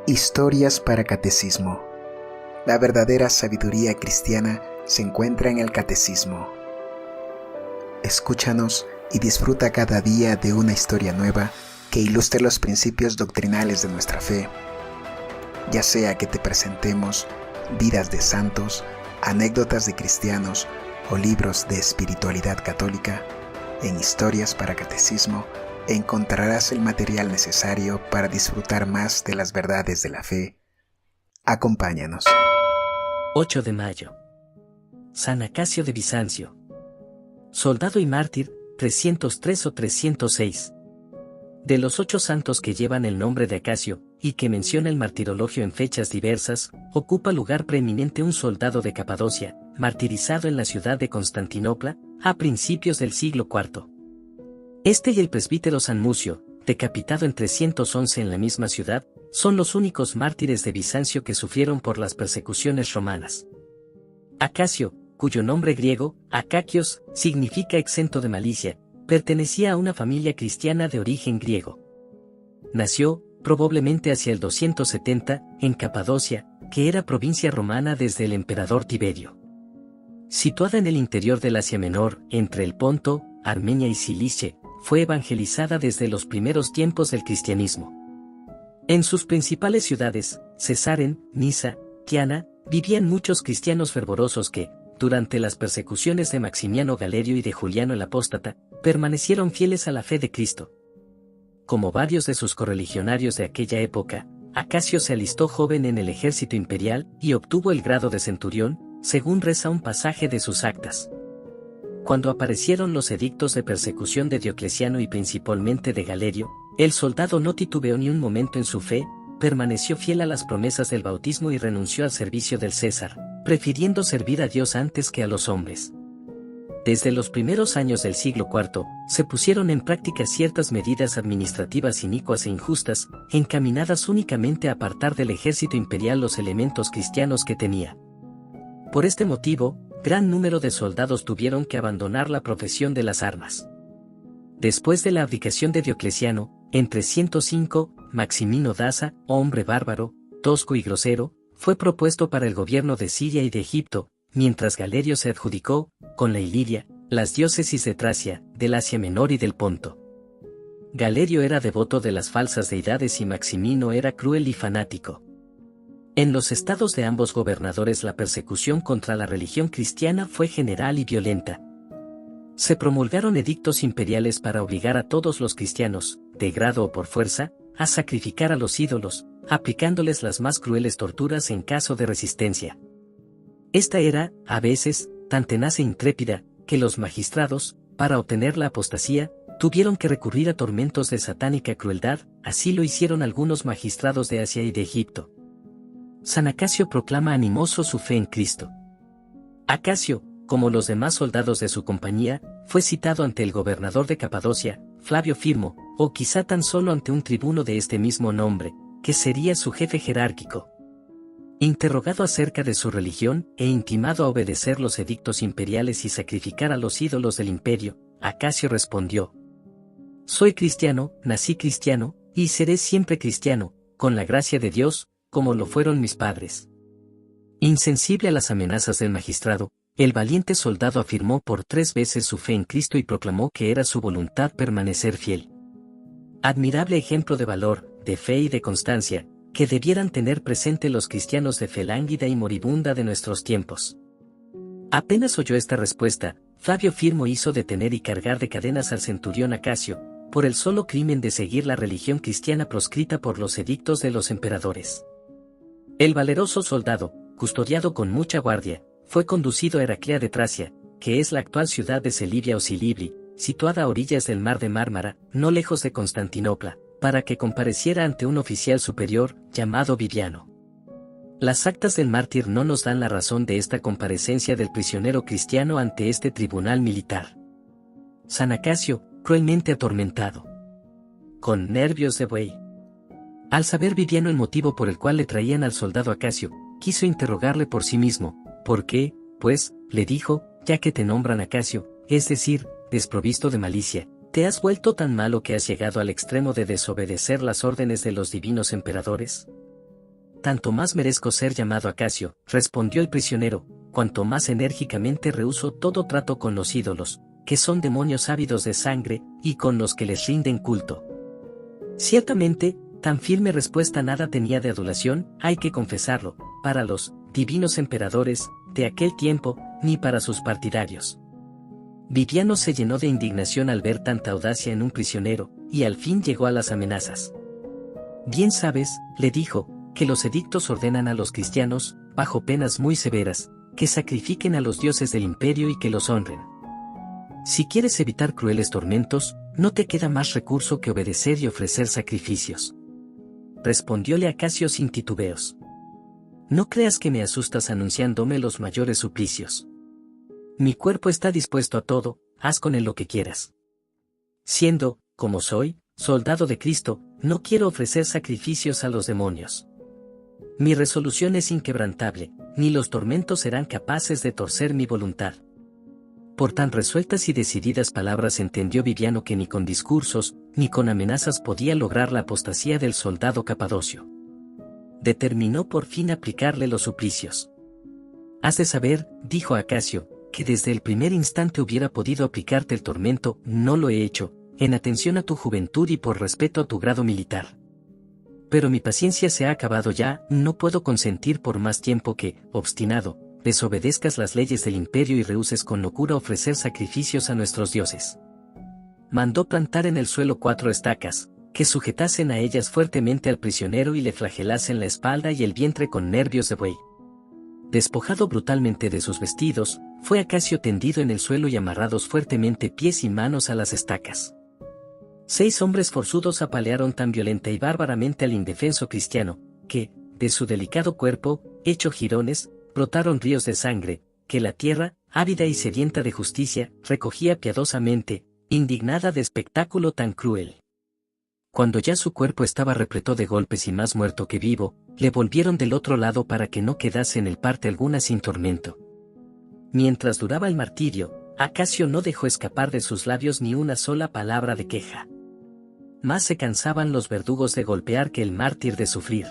Historias para Catecismo. La verdadera sabiduría cristiana se encuentra en el Catecismo. Escúchanos y disfruta cada día de una historia nueva que ilustre los principios doctrinales de nuestra fe. Ya sea que te presentemos vidas de santos, anécdotas de cristianos o libros de espiritualidad católica, en Historias para Catecismo encontrarás el material necesario para disfrutar más de las verdades de la fe. Acompáñanos. 8 de mayo. San Acasio de Bizancio. Soldado y mártir, 303 o 306. De los 8 santos que llevan el nombre de Acasio, y que menciona el martirologio en fechas diversas, ocupa lugar preeminente un soldado de Capadocia, martirizado en la ciudad de Constantinopla, a principios del siglo IV. Este y el presbítero San Mucio, decapitado en 311 en la misma ciudad, son los únicos mártires de Bizancio que sufrieron por las persecuciones romanas. Acasio, cuyo nombre griego, Akakios, significa exento de malicia, pertenecía a una familia cristiana de origen griego. Nació, probablemente hacia el 270, en Capadocia, que era provincia romana desde el emperador Tiberio. Situada en el interior del Asia Menor, entre el Ponto, Armenia y Cilicia, fue evangelizada desde los primeros tiempos del cristianismo. En sus principales ciudades, Cesaren, Nisa, Tiana, vivían muchos cristianos fervorosos que, durante las persecuciones de Maximiano Galerio y de Juliano el Apóstata, permanecieron fieles a la fe de Cristo. Como varios de sus correligionarios de aquella época, Acasio se alistó joven en el ejército imperial y obtuvo el grado de centurión, según reza un pasaje de sus actas. Cuando aparecieron los edictos de persecución de Diocleciano y principalmente de Galerio, el soldado no titubeó ni un momento en su fe, permaneció fiel a las promesas del bautismo y renunció al servicio del César, prefiriendo servir a Dios antes que a los hombres. Desde los primeros años del siglo IV, se pusieron en práctica ciertas medidas administrativas inicuas e injustas, encaminadas únicamente a apartar del ejército imperial los elementos cristianos que tenía. Por este motivo, gran número de soldados tuvieron que abandonar la profesión de las armas. Después de la abdicación de Diocleciano, en 305, Maximino Daza, hombre bárbaro, tosco y grosero, fue propuesto para el gobierno de Siria y de Egipto, mientras Galerio se adjudicó, con la Iliria, las diócesis de Tracia, del Asia Menor y del Ponto. Galerio era devoto de las falsas deidades y Maximino era cruel y fanático. En los estados de ambos gobernadores la persecución contra la religión cristiana fue general y violenta. Se promulgaron edictos imperiales para obligar a todos los cristianos, de grado o por fuerza, a sacrificar a los ídolos, aplicándoles las más crueles torturas en caso de resistencia. Esta era, a veces, tan tenaz e intrépida, que los magistrados, para obtener la apostasía, tuvieron que recurrir a tormentos de satánica crueldad, así lo hicieron algunos magistrados de Asia y de Egipto. San Acasio proclama animoso su fe en Cristo. Acasio, como los demás soldados de su compañía, fue citado ante el gobernador de Capadocia, Flavio Firmo, o quizá tan solo ante un tribuno de este mismo nombre, que sería su jefe jerárquico. Interrogado acerca de su religión e intimado a obedecer los edictos imperiales y sacrificar a los ídolos del imperio, Acasio respondió: «Soy cristiano, nací cristiano, y seré siempre cristiano, con la gracia de Dios, como lo fueron mis padres». Insensible a las amenazas del magistrado, el valiente soldado afirmó por 3 veces su fe en Cristo y proclamó que era su voluntad permanecer fiel. Admirable ejemplo de valor, de fe y de constancia, que debieran tener presente los cristianos de fe lánguida y moribunda de nuestros tiempos. Apenas oyó esta respuesta, Flavio Firmo hizo detener y cargar de cadenas al centurión Acasio, por el solo crimen de seguir la religión cristiana proscrita por los edictos de los emperadores. El valeroso soldado, custodiado con mucha guardia, fue conducido a Heraclea de Tracia, que es la actual ciudad de Selivia o Silibri, situada a orillas del mar de Mármara, no lejos de Constantinopla, para que compareciera ante un oficial superior, llamado Viviano. Las actas del mártir no nos dan la razón de esta comparecencia del prisionero cristiano ante este tribunal militar. San Acasio, cruelmente atormentado, con nervios de buey. Al saber Viviano el motivo por el cual le traían al soldado Acasio, quiso interrogarle por sí mismo. «¿Por qué, pues?», le dijo, «ya que te nombran Acasio, es decir, desprovisto de malicia, te has vuelto tan malo que has llegado al extremo de desobedecer las órdenes de los divinos emperadores». tanto más merezco ser llamado Acacio, respondió el prisionero, cuanto más enérgicamente rehúso todo trato con los ídolos, que son demonios ávidos de sangre, y con los que les rinden culto. Ciertamente, tan firme respuesta nada tenía de adulación, hay que confesarlo, para los divinos emperadores de aquel tiempo, ni para sus partidarios. Viviano se llenó de indignación al ver tanta audacia en un prisionero, y al fin llegó a las amenazas. Bien sabes, le dijo, que los edictos ordenan a los cristianos, bajo penas muy severas, que sacrifiquen a los dioses del imperio y que los honren. Si quieres evitar crueles tormentos, no te queda más recurso que obedecer y ofrecer sacrificios. Respondióle Acacio sin titubeos. No creas que me asustas anunciándome los mayores suplicios. Mi cuerpo está dispuesto a todo, haz con él lo que quieras. Siendo, como soy, soldado de Cristo, no quiero ofrecer sacrificios a los demonios. Mi resolución es inquebrantable, ni los tormentos serán capaces de torcer mi voluntad. Por tan resueltas y decididas palabras entendió Viviano que ni con discursos, ni con amenazas podía lograr la apostasía del soldado capadocio. Determinó por fin aplicarle los suplicios. Has de saber, dijo Acacio, que desde el primer instante hubiera podido aplicarte el tormento, no lo he hecho, en atención a tu juventud y por respeto a tu grado militar. Pero mi paciencia se ha acabado ya, no puedo consentir por más tiempo que, obstinado, desobedezcas las leyes del imperio y rehuses con locura ofrecer sacrificios a nuestros dioses. Mandó plantar en el suelo 4 estacas, que sujetasen a ellas fuertemente al prisionero y le flagelasen la espalda y el vientre con nervios de buey. Despojado brutalmente de sus vestidos, fue Acacio tendido en el suelo y amarrados fuertemente pies y manos a las estacas. 6 hombres forzudos apalearon tan violenta y bárbaramente al indefenso cristiano, que, de su delicado cuerpo, hecho jirones, brotaron ríos de sangre, que la tierra, ávida y sedienta de justicia, recogía piadosamente, indignada de espectáculo tan cruel. Cuando ya su cuerpo estaba repleto de golpes y más muerto que vivo, le volvieron del otro lado para que no quedase en el parte alguna sin tormento. Mientras duraba el martirio, Acacio no dejó escapar de sus labios ni una sola palabra de queja. Más se cansaban los verdugos de golpear que el mártir de sufrir.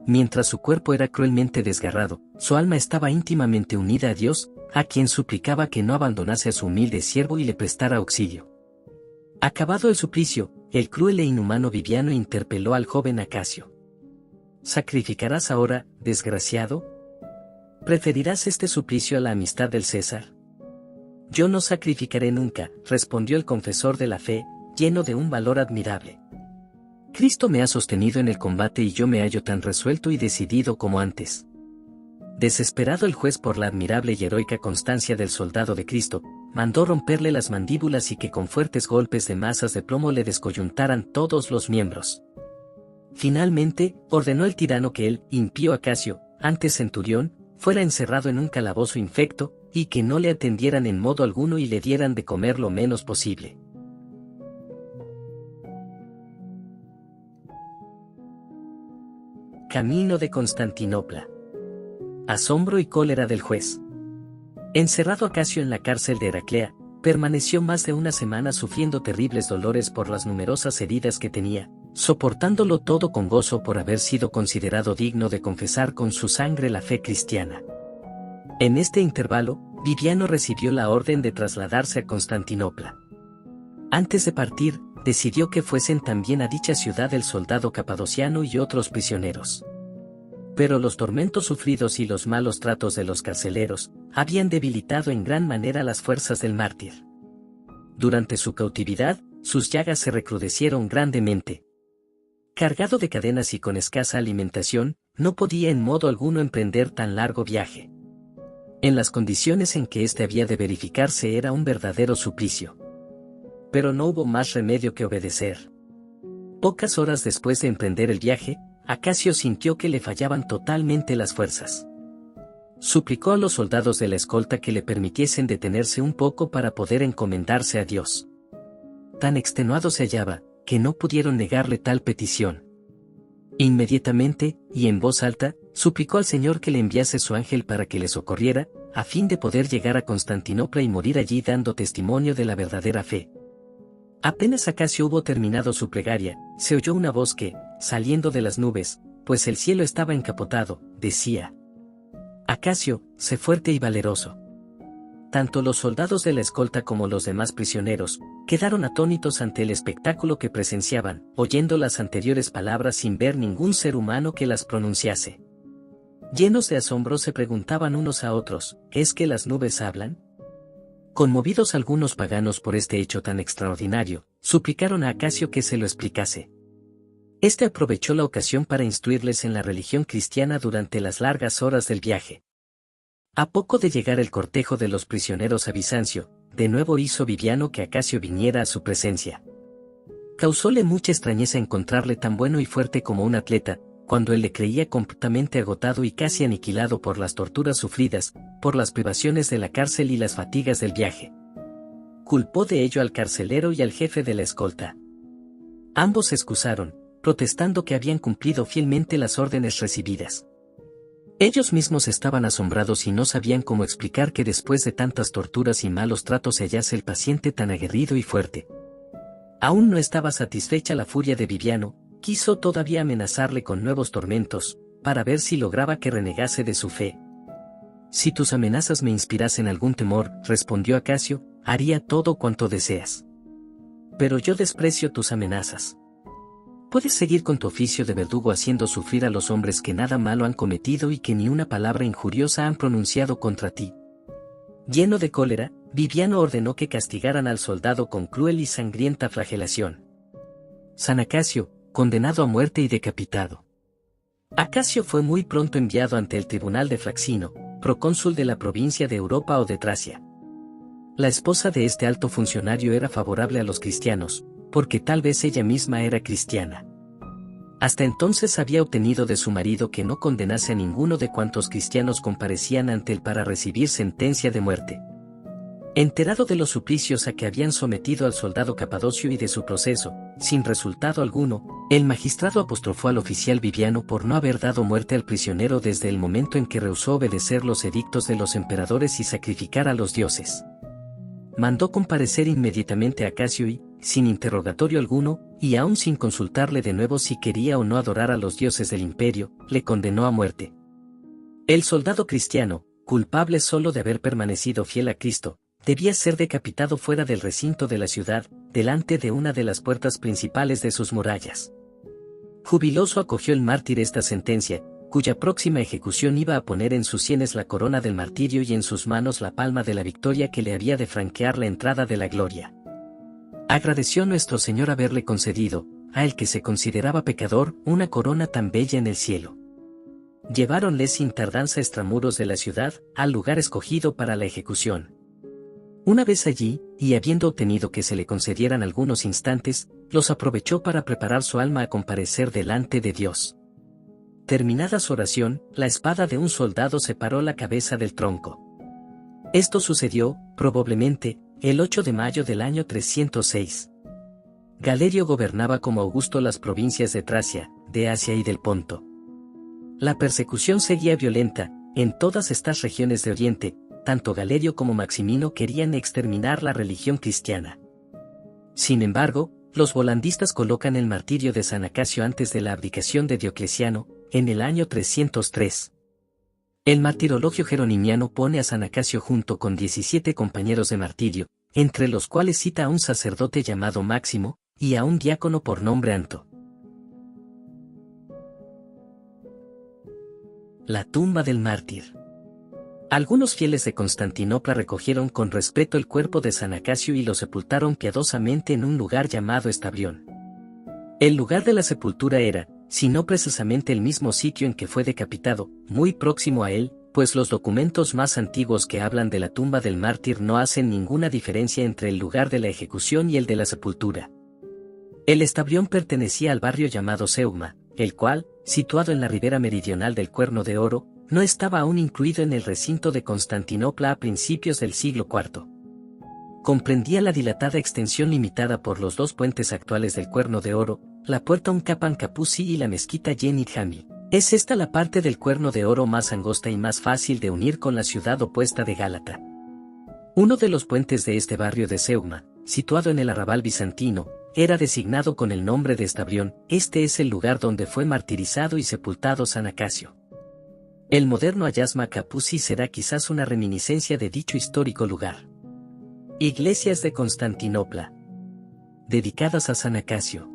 Mientras su cuerpo era cruelmente desgarrado, su alma estaba íntimamente unida a Dios, a quien suplicaba que no abandonase a su humilde siervo y le prestara auxilio. Acabado el suplicio, el cruel e inhumano Viviano interpeló al joven Acacio. ¿Sacrificarás ahora, desgraciado? ¿Preferirás este suplicio a la amistad del César? Yo no sacrificaré nunca, respondió el confesor de la fe, lleno de un valor admirable. Cristo me ha sostenido en el combate y yo me hallo tan resuelto y decidido como antes. Desesperado el juez por la admirable y heroica constancia del soldado de Cristo, mandó romperle las mandíbulas y que con fuertes golpes de masas de plomo le descoyuntaran todos los miembros. Finalmente, ordenó el tirano que el impío Acacio, antes centurión, fuera encerrado en un calabozo infecto, y que no le atendieran en modo alguno y le dieran de comer lo menos posible. Camino de Constantinopla. Asombro y cólera del juez. Encerrado Acacio en la cárcel de Heraclea, permaneció más de una semana sufriendo terribles dolores por las numerosas heridas que tenía, soportándolo todo con gozo por haber sido considerado digno de confesar con su sangre la fe cristiana. En este intervalo, Viviano recibió la orden de trasladarse a Constantinopla. Antes de partir, decidió que fuesen también a dicha ciudad el soldado capadociano y otros prisioneros. Pero los tormentos sufridos y los malos tratos de los carceleros habían debilitado en gran manera las fuerzas del mártir. Durante su cautividad, sus llagas se recrudecieron grandemente. Cargado de cadenas y con escasa alimentación, no podía en modo alguno emprender tan largo viaje. En las condiciones en que éste había de verificarse era un verdadero suplicio. Pero no hubo más remedio que obedecer. Pocas horas después de emprender el viaje, Acacio sintió que le fallaban totalmente las fuerzas. Suplicó a los soldados de la escolta que le permitiesen detenerse un poco para poder encomendarse a Dios. Tan extenuado se hallaba, que no pudieron negarle tal petición. Inmediatamente, y en voz alta, suplicó al Señor que le enviase su ángel para que le socorriera, a fin de poder llegar a Constantinopla y morir allí dando testimonio de la verdadera fe. Apenas Acacio hubo terminado su plegaria, se oyó una voz que, saliendo de las nubes, pues el cielo estaba encapotado, decía Acasio, sé fuerte y valeroso. Tanto los soldados de la escolta como los demás prisioneros, quedaron atónitos ante el espectáculo que presenciaban, oyendo las anteriores palabras sin ver ningún ser humano que las pronunciase. Llenos de asombro se preguntaban unos a otros, ¿es que las nubes hablan? Conmovidos algunos paganos por este hecho tan extraordinario, suplicaron a Acasio que se lo explicase. Este aprovechó la ocasión para instruirles en la religión cristiana durante las largas horas del viaje. A poco de llegar el cortejo de los prisioneros a Bizancio, de nuevo hizo Viviano que Acasio viniera a su presencia. Causóle mucha extrañeza encontrarle tan bueno y fuerte como un atleta, cuando él le creía completamente agotado y casi aniquilado por las torturas sufridas, por las privaciones de la cárcel y las fatigas del viaje. Culpó de ello al carcelero y al jefe de la escolta. Ambos se excusaron, protestando que habían cumplido fielmente las órdenes recibidas. Ellos mismos estaban asombrados y no sabían cómo explicar que después de tantas torturas y malos tratos se hallase el paciente tan aguerrido y fuerte. Aún no estaba satisfecha la furia de Viviano, quiso todavía amenazarle con nuevos tormentos, para ver si lograba que renegase de su fe. Si tus amenazas me inspirasen algún temor, respondió Acasio, haría todo cuanto deseas. Pero yo desprecio tus amenazas. Puedes seguir con tu oficio de verdugo haciendo sufrir a los hombres que nada malo han cometido y que ni una palabra injuriosa han pronunciado contra ti. Lleno de cólera, Viviano ordenó que castigaran al soldado con cruel y sangrienta flagelación. San Acasio, condenado a muerte y decapitado. Acasio fue muy pronto enviado ante el tribunal de Fraxino, procónsul de la provincia de Europa o de Tracia. La esposa de este alto funcionario era favorable a los cristianos, porque tal vez ella misma era cristiana. Hasta entonces había obtenido de su marido que no condenase a ninguno de cuantos cristianos comparecían ante él para recibir sentencia de muerte. Enterado de los suplicios a que habían sometido al soldado Capadocio y de su proceso, sin resultado alguno, el magistrado apostrofó al oficial Viviano por no haber dado muerte al prisionero desde el momento en que rehusó obedecer los edictos de los emperadores y sacrificar a los dioses. Mandó comparecer inmediatamente a Acasio y, sin interrogatorio alguno, y aún sin consultarle de nuevo si quería o no adorar a los dioses del imperio, le condenó a muerte. El soldado cristiano, culpable solo de haber permanecido fiel a Cristo, debía ser decapitado fuera del recinto de la ciudad, delante de una de las puertas principales de sus murallas. Jubiloso acogió el mártir esta sentencia, cuya próxima ejecución iba a poner en sus sienes la corona del martirio y en sus manos la palma de la victoria que le había de franquear la entrada de la gloria. Agradeció nuestro Señor haberle concedido, a el que se consideraba pecador, una corona tan bella en el cielo. Lleváronle sin tardanza extramuros de la ciudad, al lugar escogido para la ejecución. Una vez allí, y habiendo obtenido que se le concedieran algunos instantes, los aprovechó para preparar su alma a comparecer delante de Dios. Terminada su oración, la espada de un soldado separó la cabeza del tronco. Esto sucedió, probablemente, el 8 de mayo del año 306. Galerio gobernaba como Augusto las provincias de Tracia, de Asia y del Ponto. La persecución seguía violenta, en todas estas regiones de Oriente, tanto Galerio como Maximino querían exterminar la religión cristiana. Sin embargo, los volandistas colocan el martirio de San Acasio antes de la abdicación de Diocleciano, en el año 303. El martirologio jeronimiano pone a San Acasio junto con 17 compañeros de martirio, entre los cuales cita a un sacerdote llamado Máximo, y a un diácono por nombre Anto. La tumba del mártir. Algunos fieles de Constantinopla recogieron con respeto el cuerpo de San Acasio y lo sepultaron piadosamente en un lugar llamado Estabrión. El lugar de la sepultura era, si no precisamente el mismo sitio en que fue decapitado, muy próximo a él, pues los documentos más antiguos que hablan de la tumba del mártir no hacen ninguna diferencia entre el lugar de la ejecución y el de la sepultura. El Estabrión pertenecía al barrio llamado Seugma, el cual, situado en la ribera meridional del Cuerno de Oro, no estaba aún incluido en el recinto de Constantinopla a principios del siglo IV. Comprendía la dilatada extensión limitada por los dos puentes actuales del Cuerno de Oro, la puerta Uncapan Kapusi y la mezquita Yenit Jami. Es esta la parte del Cuerno de Oro más angosta y más fácil de unir con la ciudad opuesta de Gálata. Uno de los puentes de este barrio de Seugma, situado en el arrabal bizantino, era designado con el nombre de Estabrión. Este es el lugar donde fue martirizado y sepultado San Acacio. El moderno Ayasma Kapusi será quizás una reminiscencia de dicho histórico lugar. Iglesias de Constantinopla, dedicadas a San Acacio.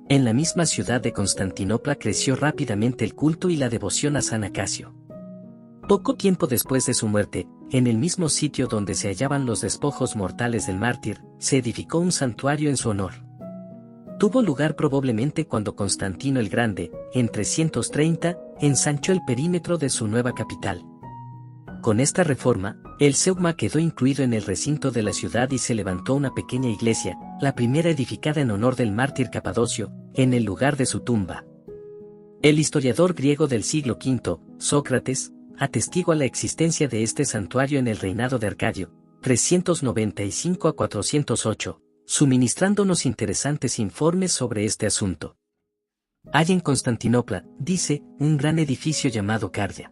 En la misma ciudad de Constantinopla creció rápidamente el culto y la devoción a San Acacio. Poco tiempo después de su muerte, en el mismo sitio donde se hallaban los despojos mortales del mártir, se edificó un santuario en su honor. Tuvo lugar probablemente cuando Constantino el Grande, en 330, ensanchó el perímetro de su nueva capital. Con esta reforma, el zeugma quedó incluido en el recinto de la ciudad y se levantó una pequeña iglesia, la primera edificada en honor del mártir Capadocio, en el lugar de su tumba. El historiador griego del siglo V, Sócrates, atestigua la existencia de este santuario en el reinado de Arcadio, 395 a 408, suministrándonos interesantes informes sobre este asunto. Hay en Constantinopla, dice, un gran edificio llamado Cardia.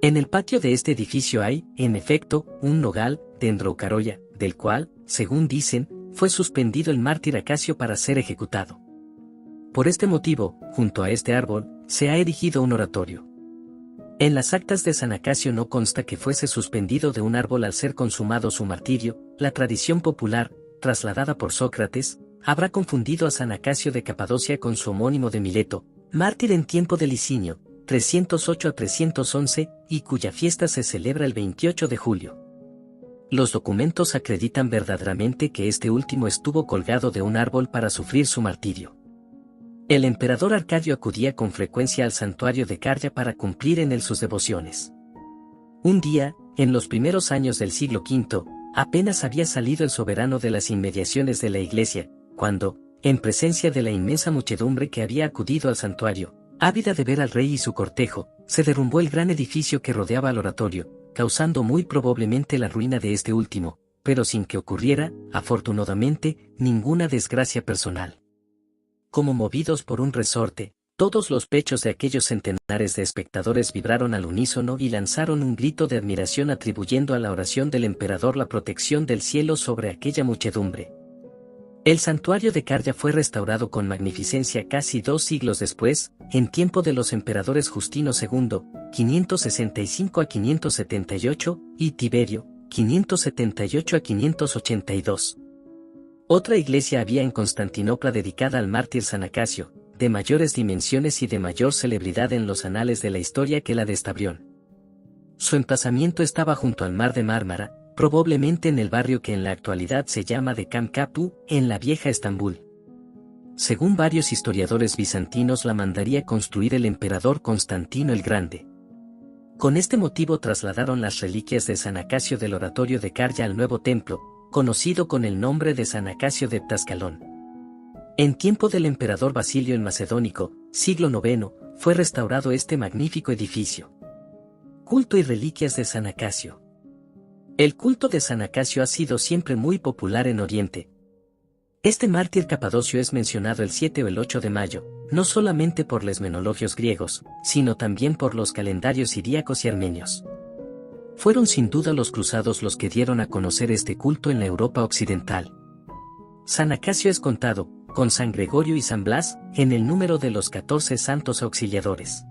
En el patio de este edificio hay, en efecto, un nogal, dendrocaroya, del cual, según dicen, fue suspendido el mártir Acacio para ser ejecutado. Por este motivo, junto a este árbol, se ha erigido un oratorio. En las actas de San Acacio no consta que fuese suspendido de un árbol al ser consumado su martirio. La tradición popular, trasladada por Sócrates, habrá confundido a San Acacio de Capadocia con su homónimo de Mileto, mártir en tiempo de Licinio, 308 a 311, y cuya fiesta se celebra el 28 de julio. Los documentos acreditan verdaderamente que este último estuvo colgado de un árbol para sufrir su martirio. El emperador Arcadio acudía con frecuencia al santuario de Cardia para cumplir en él sus devociones. Un día, en los primeros años del siglo V, apenas había salido el soberano de las inmediaciones de la iglesia, cuando, en presencia de la inmensa muchedumbre que había acudido al santuario, ávida de ver al rey y su cortejo, se derrumbó el gran edificio que rodeaba al oratorio, causando muy probablemente la ruina de este último, pero sin que ocurriera, afortunadamente, ninguna desgracia personal. Como movidos por un resorte, todos los pechos de aquellos centenares de espectadores vibraron al unísono y lanzaron un grito de admiración atribuyendo a la oración del emperador la protección del cielo sobre aquella muchedumbre. El santuario de Cardia fue restaurado con magnificencia casi 2 siglos después, en tiempo de los emperadores Justino II, 565 a 578, y Tiberio, 578 a 582. Otra iglesia había en Constantinopla dedicada al mártir San Acacio, de mayores dimensiones y de mayor celebridad en los anales de la historia que la de Estabrión. Su emplazamiento estaba junto al mar de Mármara, probablemente en el barrio que en la actualidad se llama de Kamkapu, en la vieja Estambul. Según varios historiadores bizantinos la mandaría construir el emperador Constantino el Grande. Con este motivo trasladaron las reliquias de San Acacio del oratorio de Cardia al nuevo templo, conocido con el nombre de San Acacio de Ptascalón. En tiempo del emperador Basilio el Macedónico, siglo IX, fue restaurado este magnífico edificio. Culto y reliquias de San Acacio. El culto de San Acacio ha sido siempre muy popular en Oriente. Este mártir capadocio es mencionado el 7 o el 8 de mayo, no solamente por los menologios griegos, sino también por los calendarios siríacos y armenios. Fueron sin duda los cruzados los que dieron a conocer este culto en la Europa occidental. San Acacio es contado, con San Gregorio y San Blas, en el número de los 14 santos auxiliadores.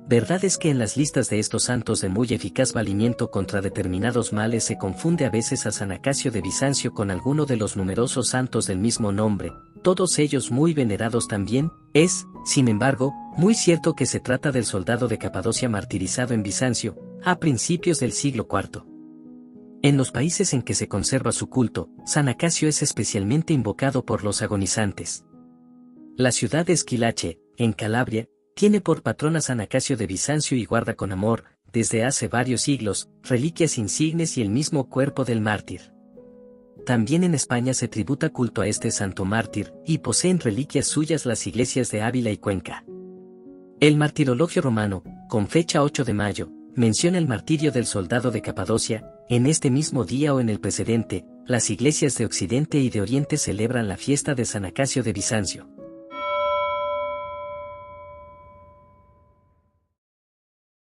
Verdad es que en las listas de estos santos de muy eficaz valimiento contra determinados males se confunde a veces a San Acacio de Bizancio con alguno de los numerosos santos del mismo nombre, todos ellos muy venerados también. Es, sin embargo, muy cierto que se trata del soldado de Capadocia martirizado en Bizancio, a principios del siglo IV. En los países en que se conserva su culto, San Acacio es especialmente invocado por los agonizantes. La ciudad de Esquilache, en Calabria, tiene por patrón a San Acacio de Bizancio y guarda con amor, desde hace varios siglos, reliquias insignes y el mismo cuerpo del mártir. También en España se tributa culto a este santo mártir, y poseen reliquias suyas las iglesias de Ávila y Cuenca. El martirologio romano, con fecha 8 de mayo, menciona el martirio del soldado de Capadocia. En este mismo día o en el precedente, las iglesias de Occidente y de Oriente celebran la fiesta de San Acacio de Bizancio.